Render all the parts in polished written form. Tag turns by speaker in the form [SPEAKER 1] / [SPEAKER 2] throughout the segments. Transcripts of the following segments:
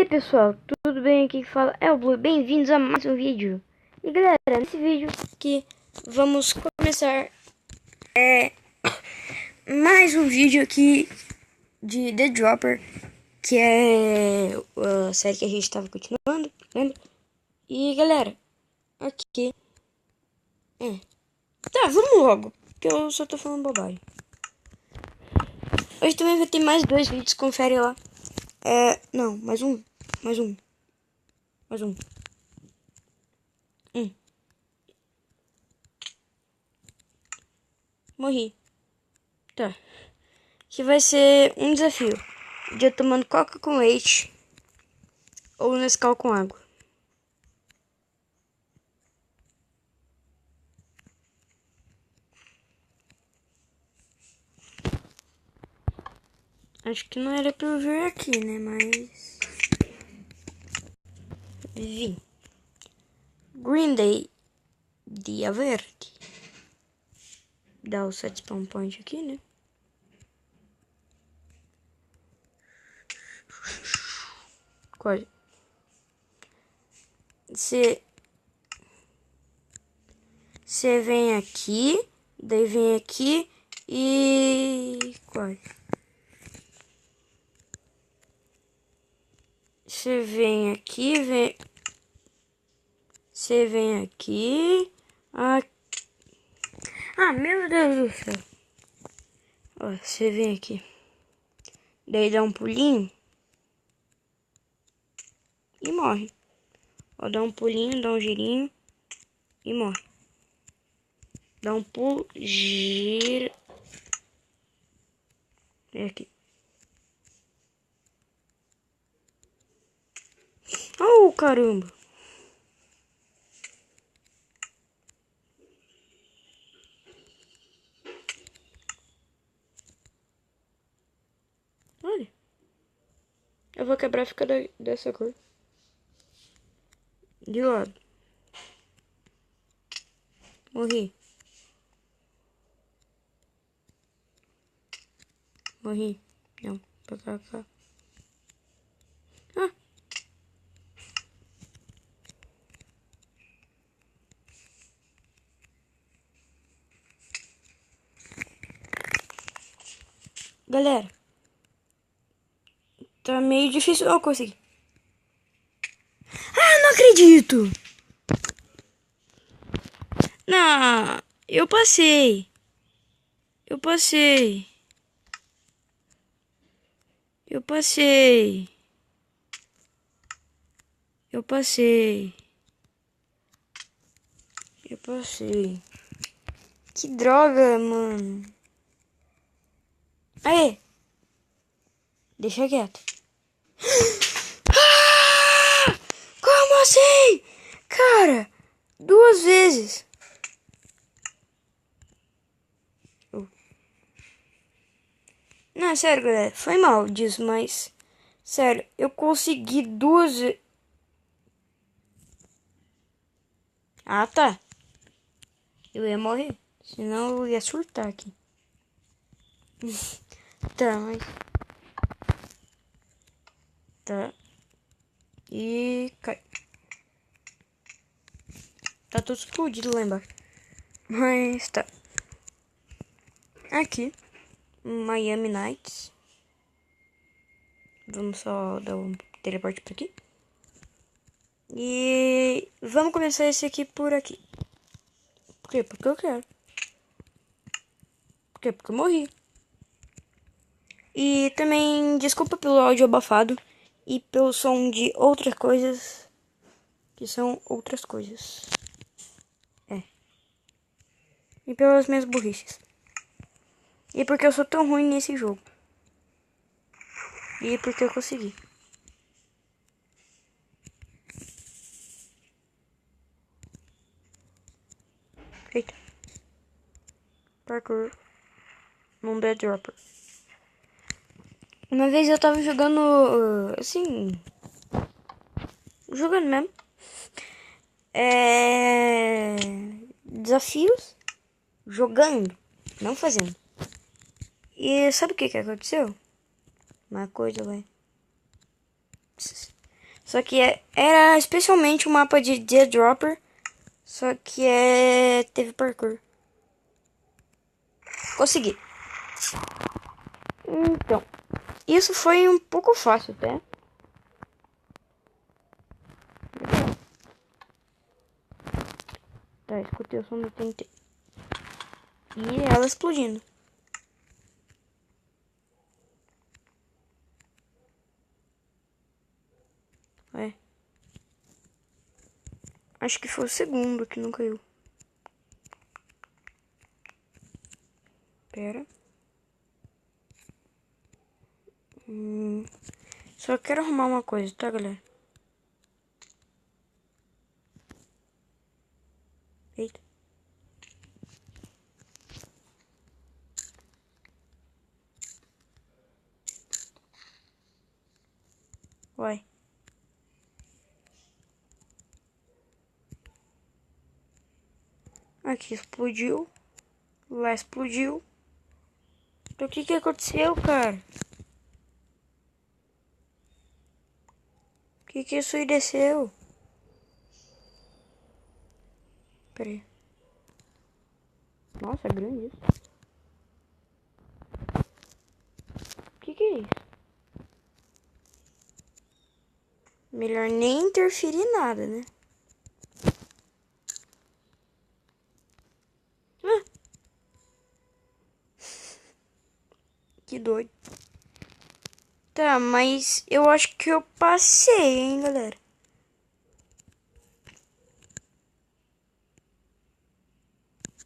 [SPEAKER 1] aí pessoal, tudo bem? Aqui que fala é o Blue, bem-vindos a mais um vídeo. E galera, nesse vídeo aqui vamos começar mais um vídeo aqui de The Dropper, que é a série que a gente estava continuando, lembra? E galera, aqui tá, vamos logo, porque eu só tô falando bobagem. Hoje também vai ter mais 2 vídeos, confere lá. Não, mais um. Morri. Tá. Que vai ser um desafio. De eu tomando coca com leite ou Nescau com água. Acho que não era pra eu vir aqui, né? Mas... vim. Green Day. Dia Verde. Dá o set spawn point aqui, né? Quase. Você vem aqui. Daí vem aqui. E... quase. Você vem aqui, vem... Você vem aqui. Aqui. Ah, meu Deus do céu. Ó, você vem aqui. Daí dá um pulinho. E morre. Ó, dá um pulinho, dá um girinho. E morre. Dá um pulo, gira. É aqui. Oh, caramba. Olha. Eu vou quebrar, fica dessa cor. De lado. Morri. Morri. Não, pra cá. Ah. Galera. Tá meio difícil. Oh, consegui. Ah, não acredito. Não, eu passei. Eu passei. Que droga, mano. Aê. Deixa quieto. Ah! Como assim? Cara, 2 vezes. Não, sério, galera. Foi mal disso, mas... sério, eu consegui 2 vezes. Ah, tá. Eu ia morrer. Senão eu ia surtar aqui. Tá, mas... tá. E... cai. Tá tudo explodido lá embaixo. Mas tá. Aqui. Miami Nights. Vamos só dar um teleporte por aqui. E... vamos começar esse aqui por aqui. Por quê? Porque eu quero. Por quê? Porque eu morri. E também desculpa pelo áudio abafado e pelo som de outras coisas que são outras coisas. E pelas minhas burrices. E porque eu sou tão ruim nesse jogo. E porque eu consegui. Eita. Parkour. Num Dead Dropper. Uma vez eu tava jogando, assim... jogando mesmo. Desafios. Jogando. Não fazendo. E sabe o que aconteceu? Uma coisa, vai. Só que era especialmente um mapa de Dead Dropper. Só que teve parkour. Consegui. Então, isso foi um pouco fácil, tá? Tá, escutei o som do TNT. E ela explodindo. É. Acho que foi o segundo que não caiu. Pera. Só quero arrumar uma coisa, tá, galera? Eita. Vai. Aqui explodiu. Lá explodiu. Então o que que aconteceu, cara? O que que isso aí desceu? Pera aí. Nossa, é grande isso. O que que é isso? Melhor nem interferir em nada, né? Ah. Que doido. Tá, mas eu acho que eu passei, hein, galera.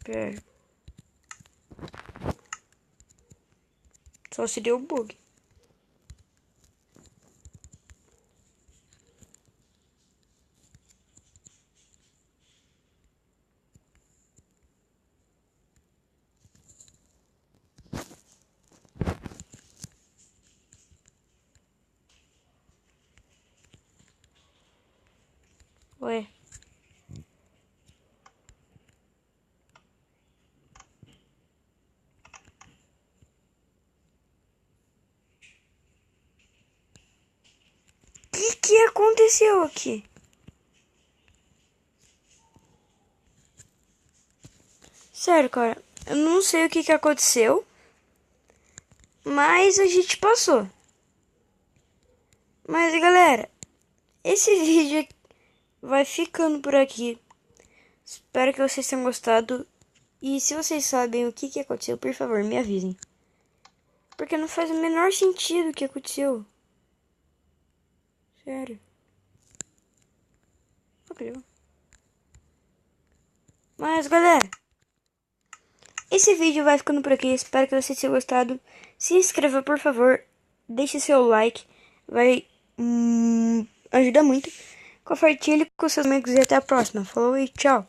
[SPEAKER 1] Pera. Só se deu bug. Ué. O que aconteceu aqui? Sério, cara. Eu não sei o que aconteceu. Mas a gente passou. Mas, galera, esse vídeo vai ficando por aqui. Espero que vocês tenham gostado. E se vocês sabem o que aconteceu, por favor, me avisem. Porque não faz o menor sentido o que aconteceu. Sério. Não. Mas, galera, esse vídeo vai ficando por aqui. Espero que vocês tenham gostado. Se inscreva, por favor. Deixe seu like. Vai ajudar muito. Compartilhe com seus amigos e até a próxima. Falou e tchau.